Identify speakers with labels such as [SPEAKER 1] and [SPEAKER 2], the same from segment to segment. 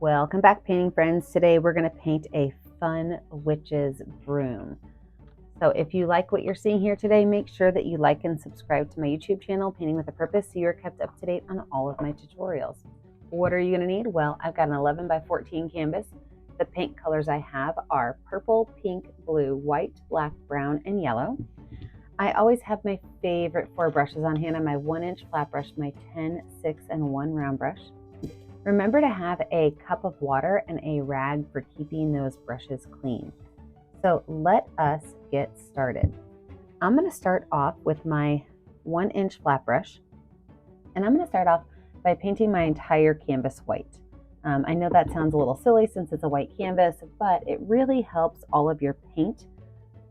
[SPEAKER 1] Welcome back, painting friends. Today we're going to paint a fun witch's broom. So if you like what you're seeing here today, make sure that you like and subscribe to my YouTube channel, Painting with a Purpose, so you're kept up to date on all of my tutorials. What are you going to need? Well, I've got an 11 by 14 canvas. The paint colors I have are purple, pink, blue, white, black, brown, and yellow. I always have my favorite 4 brushes on hand, my 1-inch flat brush, my 10, 6, and 1 round brush. Remember to have a cup of water and a rag for keeping those brushes clean. So let us get started. I'm going to start off with my 1-inch flat brush, and I'm going to start off by painting my entire canvas white. I know that sounds a little silly since it's a white canvas, but it really helps all of your paint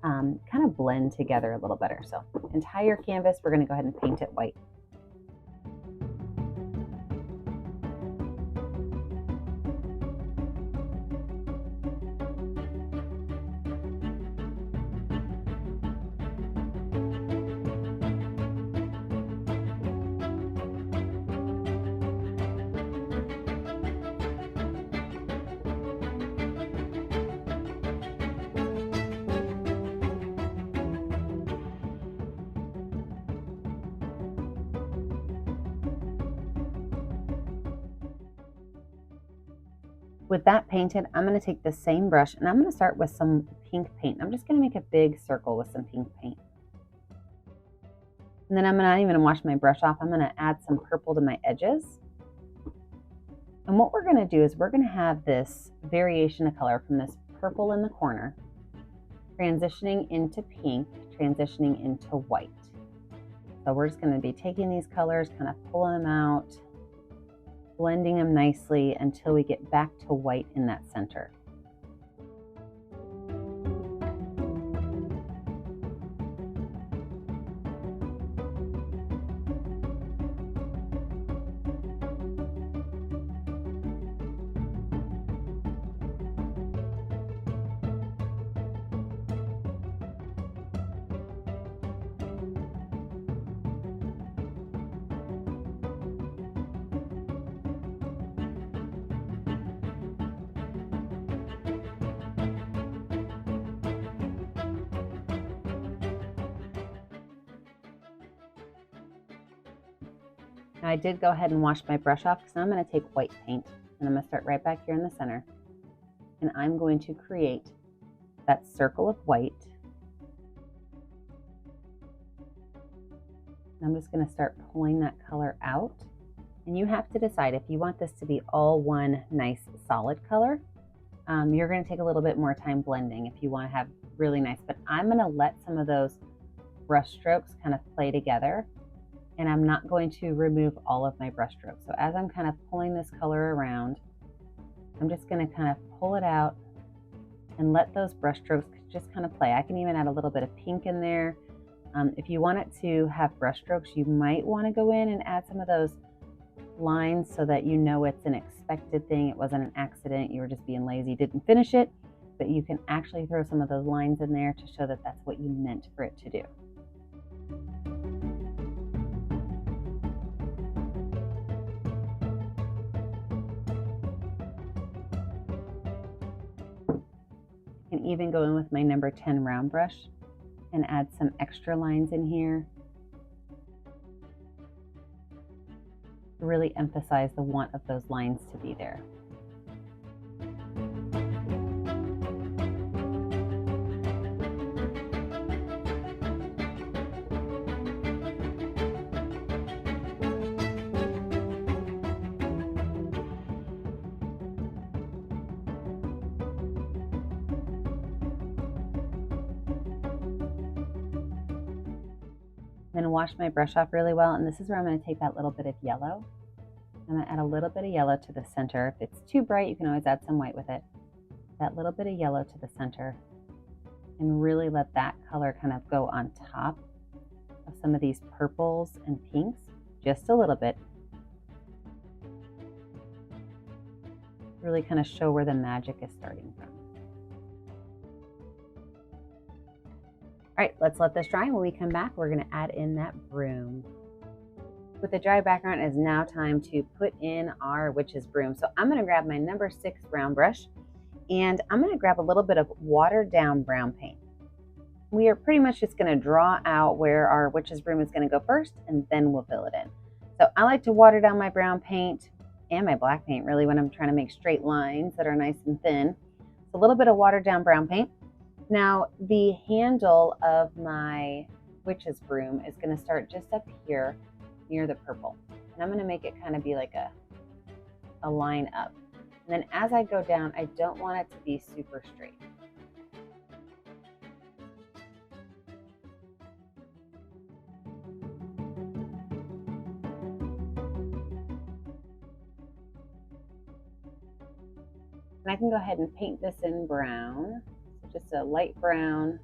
[SPEAKER 1] kind of blend together a little better. So entire canvas, we're going to go ahead and paint it white. With that painted, I'm going to take the same brush and I'm going to start with some pink paint. I'm just going to make a big circle with some pink paint. And then I'm not even going to wash my brush off. I'm going to add some purple to my edges. And what we're going to do is we're going to have this variation of color from this purple in the corner, transitioning into pink, transitioning into white. So we're just going to be taking these colors, kind of pulling them out, blending them nicely until we get back to white in that center. Now I did go ahead and wash my brush off because I'm going to take white paint and I'm going to start right back here in the center. And I'm going to create that circle of white. I'm just going to start pulling that color out. And you have to decide if you want this to be all one nice solid color. You're going to take a little bit more time blending if you want to have really nice. But I'm going to let some of those brush strokes kind of play together. And I'm not going to remove all of my brush strokes. So as I'm kind of pulling this color around, I'm just going to kind of pull it out and let those brush strokes just kind of play. I can even add a little bit of pink in there. If you want it to have brush strokes, you might want to go in and add some of those lines so that you know it's an expected thing. It wasn't an accident. You were just being lazy, didn't finish it. But you can actually throw some of those lines in there to show that that's what you meant for it to do. Can even go in with my number 10 round brush and add some extra lines in here. Really emphasize the want of those lines to be there. I'm going to wash my brush off really well, and this is where I'm going to take that little bit of yellow. I'm going to add a little bit of yellow to the center. If it's too bright, you can always add some white with it. That little bit of yellow to the center, and really let that color kind of go on top of some of these purples and pinks, just a little bit. Really kind of show where the magic is starting from. All right, let's let this dry. When we come back, we're going to add in that broom. With the dry background, it is now time to put in our witch's broom. So I'm gonna grab my number 6 brown brush, and I'm gonna grab a little bit of watered down brown paint. We are pretty much just gonna draw out where our witch's broom is gonna go first, and then we'll fill it in. So I like to water down my brown paint and my black paint really when I'm trying to make straight lines that are nice and thin. So a little bit of watered down brown paint. Now the handle of my witch's broom is gonna start just up here near the purple. And I'm gonna make it kind of be like a line up. And then as I go down, I don't want it to be super straight. And I can go ahead and paint this in brown, so just a light brown.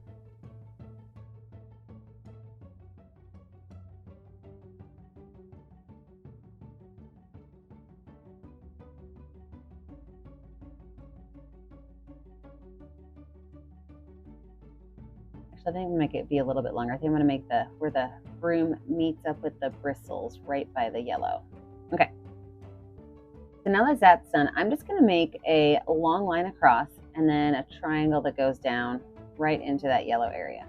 [SPEAKER 1] Actually, I think I'm gonna make it be a little bit longer. I think I'm gonna make where the broom meets up with the bristles right by the yellow. Okay. So now that that's done, I'm just going to make a long line across and then a triangle that goes down right into that yellow area.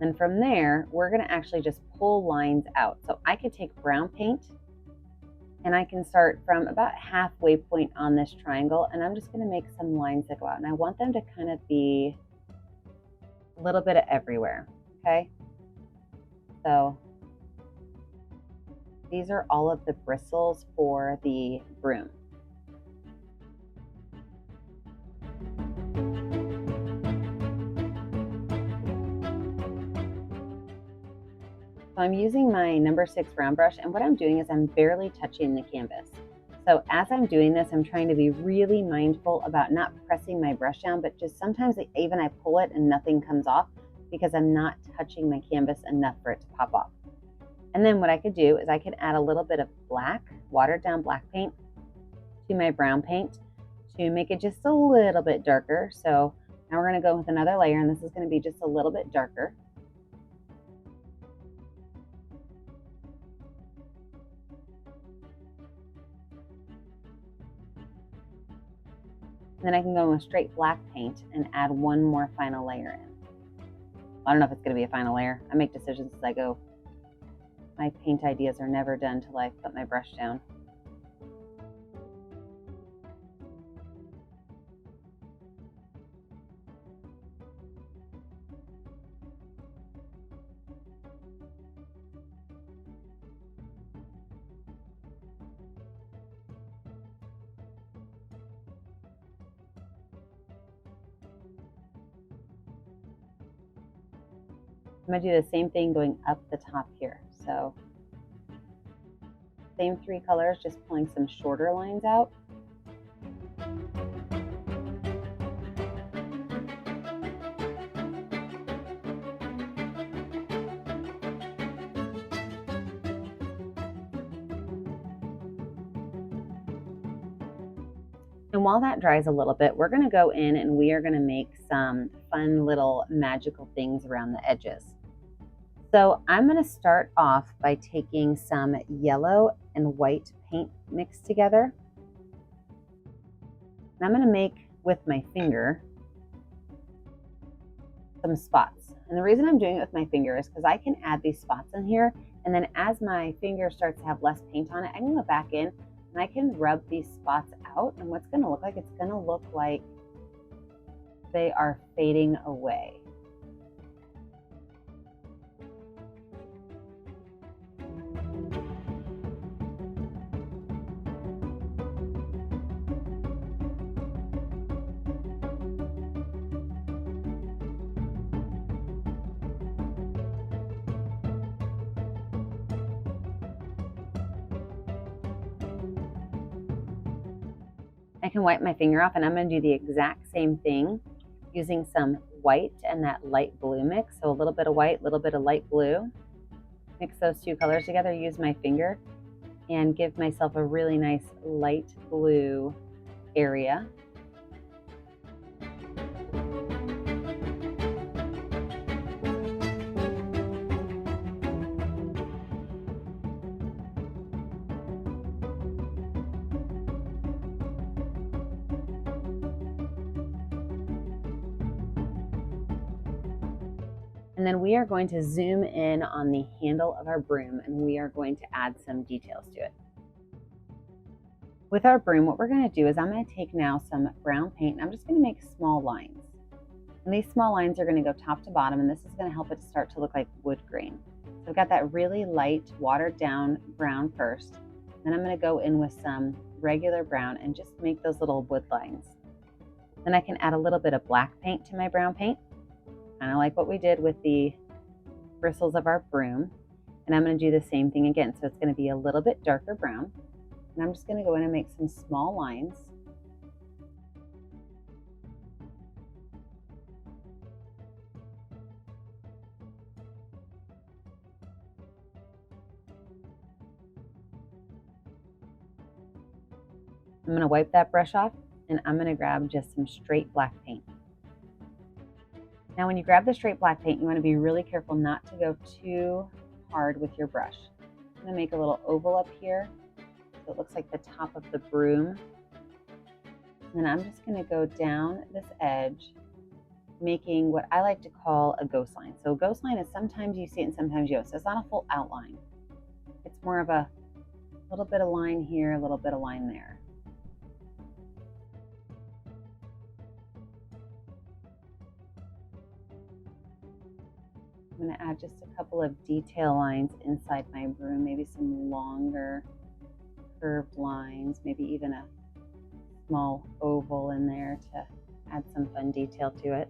[SPEAKER 1] And from there, we're going to actually just pull lines out. So I could take brown paint and I can start from about halfway point on this triangle, and I'm just going to make some lines that go out. And I want them to kind of be a little bit of everywhere, okay? So these are all of the bristles for the broom. So I'm using my number 6 round brush, and what I'm doing is I'm barely touching the canvas. So as I'm doing this, I'm trying to be really mindful about not pressing my brush down, but just sometimes even I pull it and nothing comes off because I'm not touching my canvas enough for it to pop off. And then what I could do is I could add a little bit of black, watered down black paint to my brown paint to make it just a little bit darker. So now we're going to go with another layer, and this is going to be just a little bit darker. And then I can go with straight black paint and add one more final layer in. I don't know if it's going to be a final layer. I make decisions as I go. My paint ideas are never done till I put my brush down. I'm going to do the same thing going up the top here. So same 3 colors, just pulling some shorter lines out. And while that dries a little bit, we're going to go in and we are going to make some fun little magical things around the edges. So I'm going to start off by taking some yellow and white paint mixed together. And I'm going to make with my finger some spots. And the reason I'm doing it with my finger is because I can add these spots in here, and then as my finger starts to have less paint on it, I can go back in and I can rub these spots out, and what's going to look like, it's going to look like they are fading away. I can wipe my finger off, and I'm going to do the exact same thing using some white and that light blue mix. So a little bit of white, a little bit of light blue. Mix those 2 colors together, use my finger, and give myself a really nice light blue area. And then we are going to zoom in on the handle of our broom, and we are going to add some details to it. With our broom, what we're going to do is I'm going to take now some brown paint, and I'm just going to make small lines. And these small lines are going to go top to bottom, and this is going to help it start to look like wood grain. So I've got that really light, watered down brown first. Then I'm going to go in with some regular brown and just make those little wood lines. Then I can add a little bit of black paint to my brown paint, kind of like what we did with the bristles of our broom. And I'm going to do the same thing again. So it's going to be a little bit darker brown. And I'm just going to go in and make some small lines. I'm going to wipe that brush off, and I'm going to grab just some straight black paint. Now when you grab the straight black paint, you want to be really careful not to go too hard with your brush. I'm going to make a little oval up here so it looks like the top of the broom. And then I'm just going to go down this edge, making what I like to call a ghost line. So a ghost line is sometimes you see it and sometimes you don't. So it's not a full outline. It's more of a little bit of line here, a little bit of line there. I'm going to add just a couple of detail lines inside my broom, maybe some longer curved lines, maybe even a small oval in there to add some fun detail to it.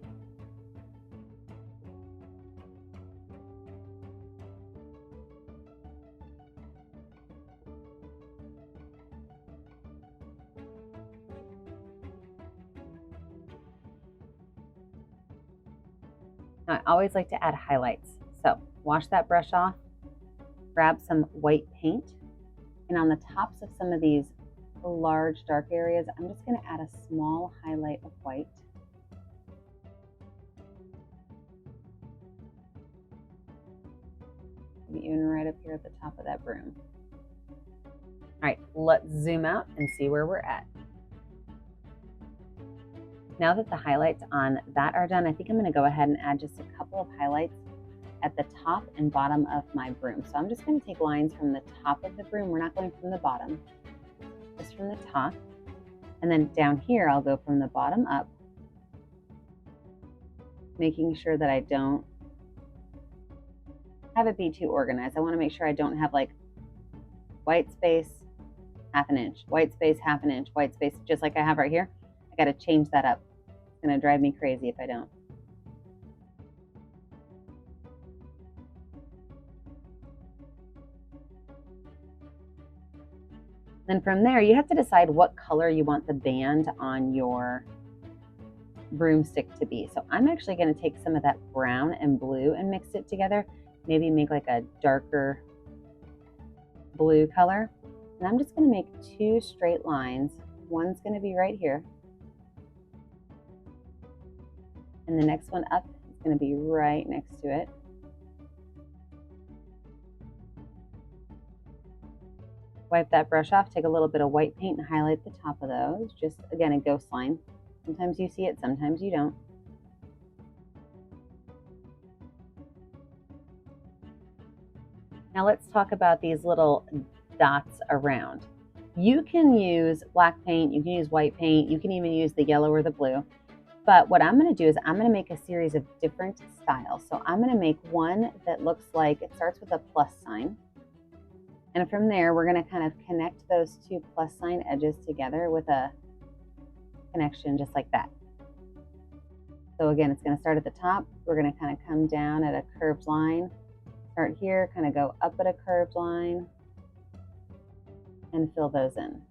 [SPEAKER 1] Now, I always like to add highlights. So wash that brush off, grab some white paint, and on the tops of some of these large dark areas, I'm just going to add a small highlight of white. Maybe even right up here at the top of that broom. All right, let's zoom out and see where we're at. Now that the highlights on that are done, I think I'm going to go ahead and add just a couple of highlights at the top and bottom of my broom. So I'm just going to take lines from the top of the broom. We're not going from the bottom, just from the top. And then down here, I'll go from the bottom up, making sure that I don't have it be too organized. I want to make sure I don't have like white space, half an inch, white space, half an inch, white space, just like I have right here. I got to change that up. It's going to drive me crazy if I don't. Then from there, you have to decide what color you want the band on your broomstick to be. So I'm actually going to take some of that brown and blue and mix it together. Maybe make like a darker blue color. And I'm just going to make two straight lines. One's going to be right here. And the next one up is going to be right next to it. Wipe that brush off, take a little bit of white paint and highlight the top of those. Just, again, a ghost line. Sometimes you see it, sometimes you don't. Now let's talk about these little dots around. You can use black paint, you can use white paint, you can even use the yellow or the blue. But what I'm going to do is I'm going to make a series of different styles. So I'm going to make one that looks like it starts with a plus sign. And from there, we're going to kind of connect those two plus sign edges together with a connection just like that. So again, it's going to start at the top. We're going to kind of come down at a curved line. Start here, kind of go up at a curved line and fill those in.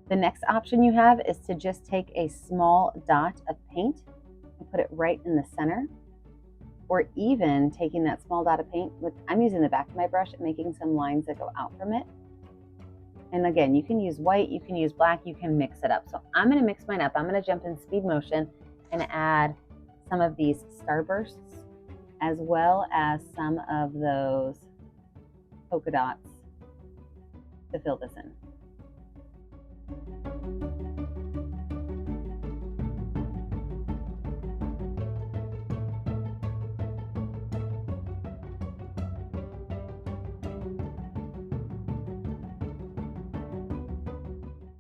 [SPEAKER 1] The next option you have is to just take a small dot of paint and put it right in the center, or even taking that small dot of paint with, I'm using the back of my brush and making some lines that go out from it. And again, you can use white, you can use black, you can mix it up. So I'm going to mix mine up. I'm going to jump in speed motion and add some of these starbursts as well as some of those polka dots to fill this in.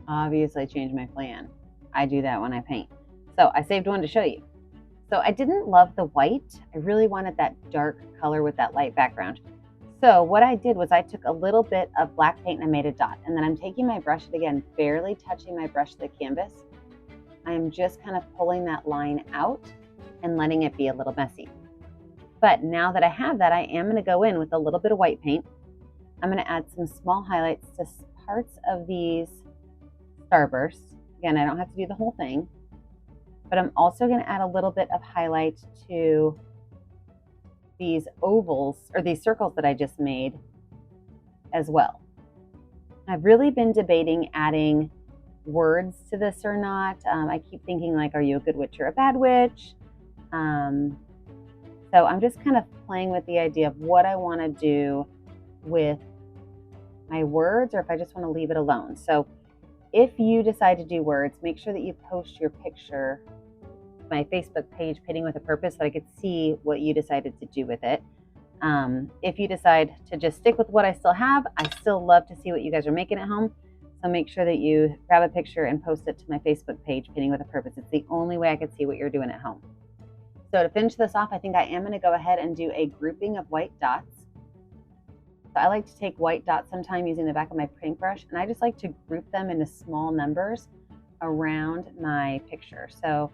[SPEAKER 1] obviously change my plan. I do that when I paint. So I saved one to show you. So I didn't love the white. I really wanted that dark color with that light background. So what I did was I took a little bit of black paint and I made a dot. And then I'm taking my brush, and again, barely touching my brush to the canvas. I'm just kind of pulling that line out and letting it be a little messy. But now that I have that, I am going to go in with a little bit of white paint. I'm going to add some small highlights to parts of these starbursts. Again, I don't have to do the whole thing, but I'm also going to add a little bit of highlight to these ovals or these circles that I just made as well. I've really been debating adding words to this or not. I keep thinking like, are you a good witch or a bad witch? So I'm just kind of playing with the idea of what I want to do with my words, or if I just want to leave it alone. So if you decide to do words, make sure that you post your picture to my Facebook page, Painting with a Purpose, so I could see what you decided to do with it. If you decide to just stick with what I still have, I still love to see what you guys are making at home. So make sure that you grab a picture and post it to my Facebook page, Painting with a Purpose. It's the only way I could see what you're doing at home. So to finish this off, I think I am going to go ahead and do a grouping of white dots. So I like to take white dots sometime using the back of my paintbrush, and I just like to group them into small numbers around my picture. So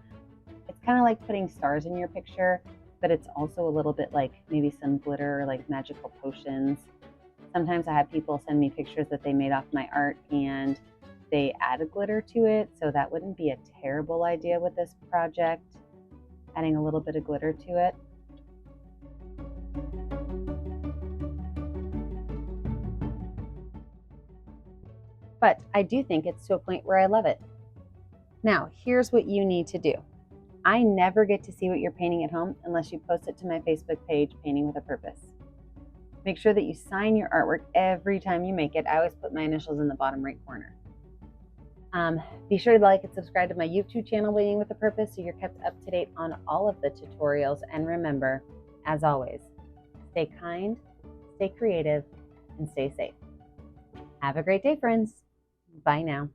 [SPEAKER 1] it's kind of like putting stars in your picture, but it's also a little bit like maybe some glitter, like magical potions. Sometimes I have people send me pictures that they made off my art and they added glitter to it. So that wouldn't be a terrible idea with this project, adding a little bit of glitter to it. But I do think it's to a point where I love it. Now, here's what you need to do. I never get to see what you're painting at home unless you post it to my Facebook page, Painting with a Purpose. Make sure that you sign your artwork every time you make it. I always put my initials in the bottom right corner. Be sure to like and subscribe to my YouTube channel, Painting with a Purpose, so you're kept up to date on all of the tutorials. And remember, as always, stay kind, stay creative, and stay safe. Have a great day, friends. Bye now.